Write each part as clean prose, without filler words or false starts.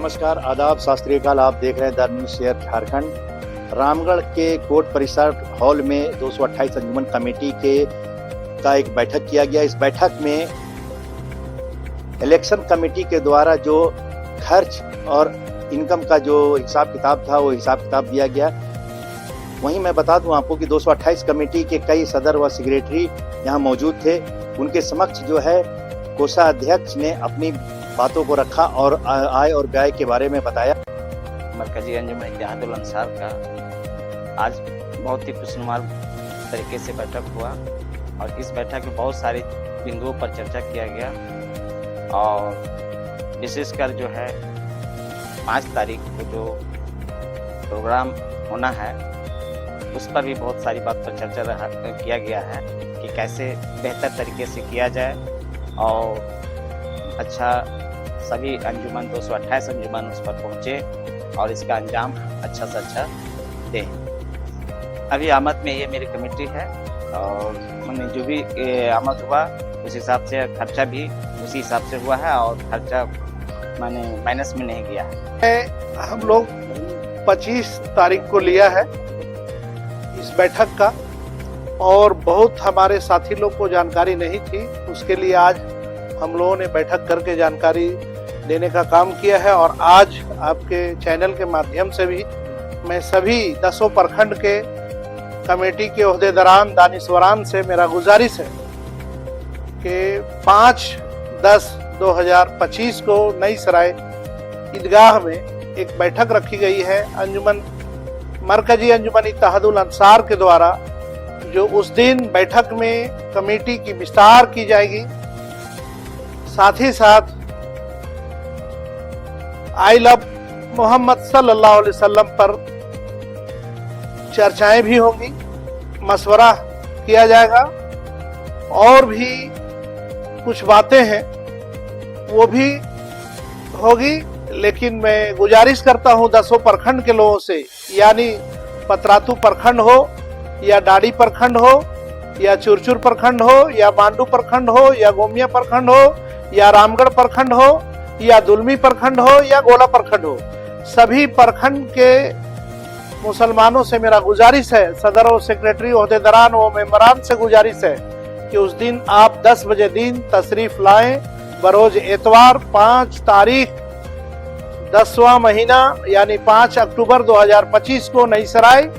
नमस्कार, आदाब, सत श्री अकाल। आप देख रहे हैं the news share Jharkhand. Ramgarh के कोर्ट परिसर हॉल में 228 अंजुमन कमेटी का एक बैठक किया गया। इस बैठक में इलेक्शन कमेटी के द्वारा जो खर्च और इनकम का जो हिसाब किताब था वो हिसाब किताब दिया गया। वहीं मैं बता दूं आपको कि 228 कमेटी के कई सदर व सेक्रेटरी यहाँ मौजूद थे। उनके समक्ष जो है कोषाध्यक्ष ने अपनी बातों को रखा और आय और व्यय के बारे में बताया। मरकजी अंजुमन इत्तेहादुल अंसार का आज बहुत ही खुशनुमा तरीके से बैठक हुआ और इस बैठक में बहुत सारे बिंदुओं पर चर्चा किया गया और विशेषकर जो है 5 तारीख को जो प्रोग्राम होना है उस पर भी बहुत सारी बात पर चर्चा किया गया है कि कैसे बेहतर तरीके से किया जाए और अच्छा सभी अंजुमन 228 अंजुमन उस पर पहुँचे और इसका अंजाम अच्छा से अच्छा दें। अभी आमद में ये मेरी कमेटी है और मैंने जो भी आमद हुआ उस हिसाब से खर्चा भी उसी हिसाब से हुआ है और खर्चा मैंने माइनस में नहीं गया है। हम लोग 25 तारीख को लिया है इस बैठक का और बहुत हमारे साथी लोग को जानकारी नहीं थी। उसके लिए आज हम लोगों ने बैठक करके जानकारी देने का काम किया है और आज आपके चैनल के माध्यम से भी मैं सभी 10 प्रखंड के कमेटी के ओहदेदारान दानिश्वरान से मेरा गुजारिश है कि 5/10/2025 को नई सराय ईदगाह में एक बैठक रखी गई है अंजुमन मरकजी अंजुमन इत्तेहादुल अंसार के द्वारा, जो उस दिन बैठक में कमेटी की विस्तार की जाएगी। साथ ही साथ आई लव मोहम्मद सल्लल्लाहु अलैहि वसल्लम पर चर्चाएं भी होंगी, मशवरा किया जाएगा और भी कुछ बातें हैं वो भी होगी। लेकिन मैं गुजारिश करता हूं 10 प्रखंड के लोगों से, यानी पतरातू प्रखंड हो या डाडी प्रखंड हो या चुरचुर प्रखंड हो या मांडू प्रखंड हो या गोमिया प्रखंड हो या रामगढ़ प्रखंड हो या दुलमी प्रखंड हो या गोला प्रखंड हो, सभी प्रखंड के मुसलमानों से मेरा गुजारिश है, सदर और सेक्रेटरी ओहदेदारान व मेंबरान से गुजारिश है कि उस दिन आप 10 बजे दिन तशरीफ लाएं। बरोज एतवार 5 तारीख 10वां महीना यानी 5 अक्टूबर 2025 को नई सराय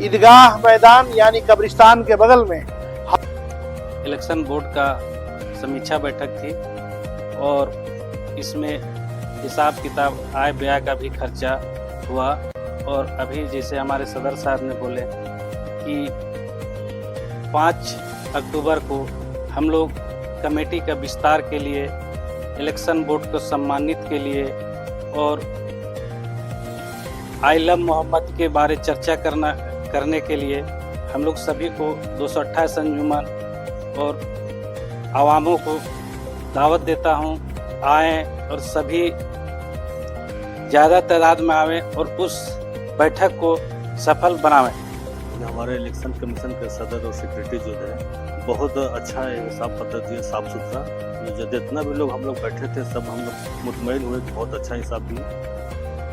ईदगाह मैदान यानी कब्रिस्तान के बगल में इलेक्शन बोर्ड का समीक्षा बैठक थी और इसमें हिसाब किताब आय व्यय का भी खर्चा हुआ। और अभी जैसे हमारे सदर साहब ने बोले कि 5 अक्टूबर को हम लोग कमेटी का विस्तार के लिए, इलेक्शन बोर्ड को सम्मानित के लिए और आई लव मोहम्मद के बारे चर्चा करने के लिए हम लोग सभी को 228 अंजुमन और आवामों को दावत देता हूं, आए और सभी ज़्यादा तादाद में आवें और उस बैठक को सफल बनावें। हमारे इलेक्शन कमीशन के सदर और सेक्रेटरी जो है बहुत अच्छा है, हिसाब पद्धति साफ सुथरा, जितना भी लोग हम लोग बैठे थे सब हम लोग मुतमईन हुए, बहुत अच्छा हिसाब दिए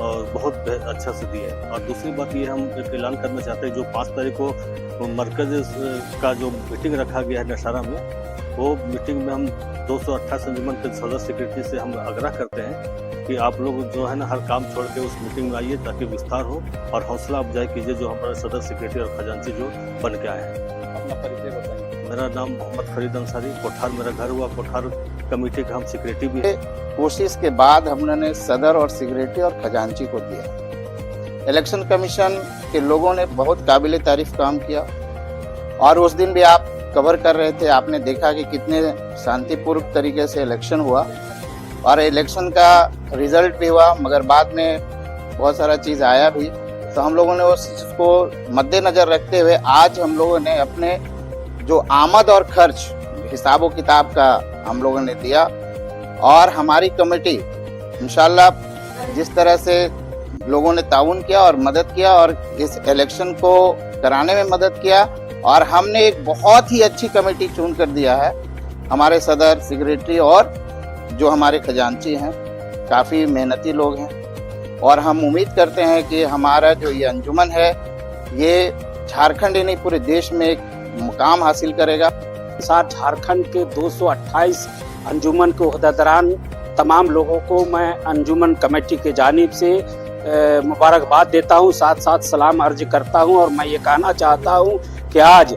और बहुत अच्छा से दिए। और दूसरी बात ये हम एक ऐलान करना चाहते हैं, जो 5 तारीख को मरकज का जो मीटिंग रखा गया है नशारा में, वो मीटिंग में हम 228 अंजुमन के सदर सेक्रेटरी से हम आग्रह करते हैं कि आप लोग जो है ना हर काम छोड़ के उस मीटिंग में आइए ताकि विस्तार हो और हौसला अफजाई कीजिए जो हमारे सदर सेक्रेटरी और खजांची जो बन के आए हैं। अपना परिचय बताइए। मेरा नाम मोहम्मद फरीद अंसारी, कोठार मेरा घर हुआ, कोठार कमेटी का हम सेक्रेटरी भी है। कोशिश के बाद हमने सदर और सेक्रेटरी और खजांची को दिया। इलेक्शन कमीशन के लोगों ने बहुत काबिल तारीफ काम किया और उस दिन भी आप कवर कर रहे थे, आपने देखा कि कितने शांतिपूर्वक तरीके से इलेक्शन हुआ और इलेक्शन का रिजल्ट भी हुआ, मगर बाद में बहुत सारा चीज़ आया भी। तो हम लोगों ने उस चीज़ को मद्देनज़र रखते हुए आज हम लोगों ने अपने जो आमद और खर्च हिसाब किताब का हम लोगों ने दिया और हमारी कमेटी इंशाल्लाह जिस तरह से लोगों ने ताउन किया और मदद किया और इस इलेक्शन को कराने में मदद किया और हमने एक बहुत ही अच्छी कमेटी चुन कर दिया है। हमारे सदर सेक्रेटरी और जो हमारे खजांची हैं काफ़ी मेहनती लोग हैं और हम उम्मीद करते हैं कि हमारा जो ये अंजुमन है ये झारखंड ही नहीं पूरे देश में एक मुकाम हासिल करेगा। साथ झारखंड के 228 अंजुमन के ओहदेदारान तमाम लोगों को मैं अंजुमन कमेटी के जानिब से मुबारकबाद देता हूं, साथ साथ सलाम अर्ज करता हूं। और मैं ये कहना चाहता हूं कि आज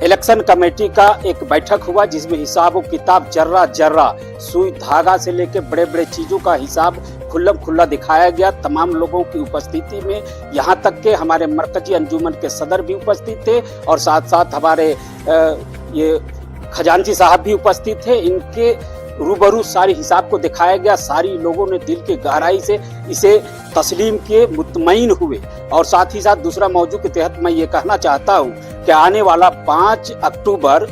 इलेक्शन कमेटी का एक बैठक हुआ जिसमें हिसाब व किताब जर्रा जर्रा सुई धागा से लेके बड़े बड़े चीज़ों का हिसाब खुल्लम खुल्ला दिखाया गया तमाम लोगों की उपस्थिति में। यहाँ तक के हमारे मरकजी अंजुमन के सदर भी उपस्थित थे और साथ साथ हमारे ये खजांची साहब भी उपस्थित थे। इनके रूबरू सारी हिसाब को दिखाया गया। सारी लोगों ने दिल की गहराई से इसे तस्लीम किए, मुतमईन हुए। और साथ ही साथ दूसरा मौजू के तहत मैं ये कहना चाहता हूँ कि आने वाला 5 अक्टूबर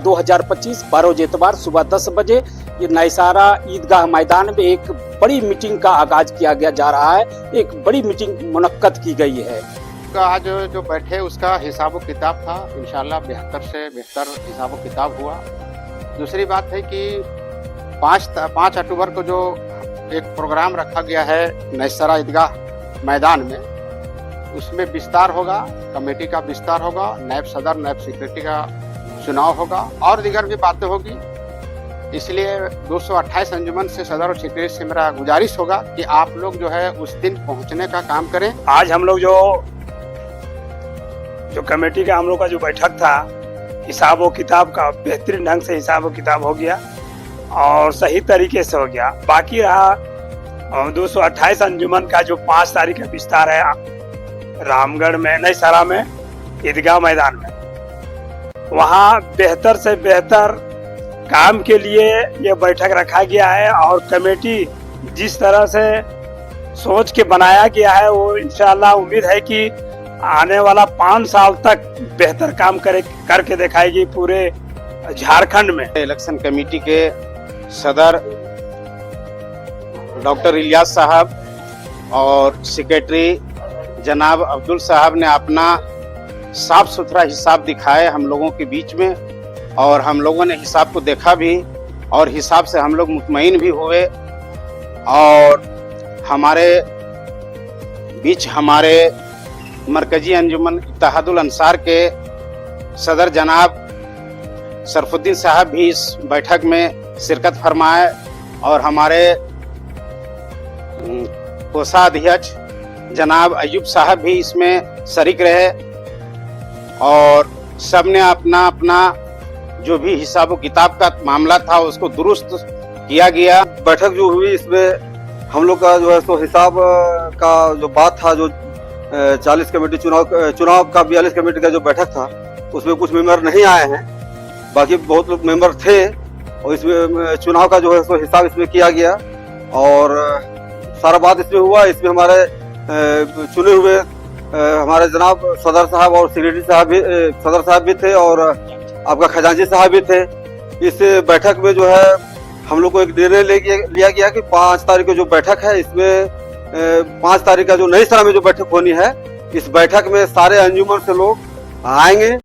2025 बरोज एतवार सुबह 10 बजे ये नैसारा ईदगाह मैदान में एक बड़ी मीटिंग का आगाज किया गया जा रहा है। एक बड़ी मीटिंग मुनक्कद की गई है। आज जो बैठे उसका हिसाब किताब था, इंशाल्लाह बेहतर से बेहतर हिसाब किताब हुआ। दूसरी बात है कि 5 अक्टूबर को जो एक प्रोग्राम रखा गया है नैसारा ईदगाह मैदान में, उसमें विस्तार होगा, कमेटी का विस्तार होगा, नायब सदर नायब सेक्रेटरी का चुनाव होगा और दीगर भी बातें होगी। इसलिए 228 अंजुमन से सदर और सेक्रेटरी से मेरा गुजारिश होगा कि आप लोग जो है उस दिन पहुंचने का काम करें। आज हम लोग जो कमेटी का हम लोग का जो बैठक था, हिसाब व किताब का बेहतरीन ढंग से हिसाब व किताब हो गया और सही तरीके से हो गया। बाकी रहा 228 अंजुमन का जो 5 तारीख का विस्तार है रामगढ़ में नैसारा में ईदगाह मैदान में, वहाँ बेहतर से बेहतर काम के लिए ये बैठक रखा गया है। और कमेटी जिस तरह से सोच के बनाया गया है वो इंशाल्लाह उम्मीद है कि आने वाला 5 साल तक बेहतर काम करके दिखाएगी पूरे झारखंड में। इलेक्शन कमेटी के सदर डॉक्टर इलियास साहब और सेक्रेटरी जनाब अब्दुल साहब ने अपना साफ सुथरा हिसाब दिखाया हम लोगों के बीच में और हम लोगों ने हिसाब को देखा भी और हिसाब से हम लोग मुतमईन भी हुए। और हमारे बीच हमारे मरकजी अंजुमन इत्तेहादुल अंसार के सदर जनाब सरफुद्दीन साहब भी इस बैठक में शिरकत फरमाए और हमारे कोषाध्यक्ष जनाब अयूब साहब भी इसमें शरीक रहे और सब ने अपना अपना जो भी हिसाब व किताब का मामला था उसको दुरुस्त किया गया। बैठक जो हुई इसमें हम लोग का जो है सो हिसाब का जो बात था, जो 40 कमेटी चुनाव का 42 कमेटी का जो बैठक था उसमें कुछ मेंबर नहीं आए हैं, बाकी बहुत लोग मेंबर थे और इसमें चुनाव का जो है सो हिसाब इसमें किया गया और सारा बात इसमें हुआ। इसमें हमारे चुने हुए हमारे जनाब सदर साहब और सेक्रेटरी साहब भी, सदर साहब भी थे और आपका खजांची साहब भी थे। इस बैठक में जो है हम लोग को एक निर्णय लिया गया कि 5 तारीख को जो बैठक है इसमें 5 तारीख का जो नैसारा में जो बैठक होनी है, इस बैठक में सारे अंजुमन से लोग आएंगे।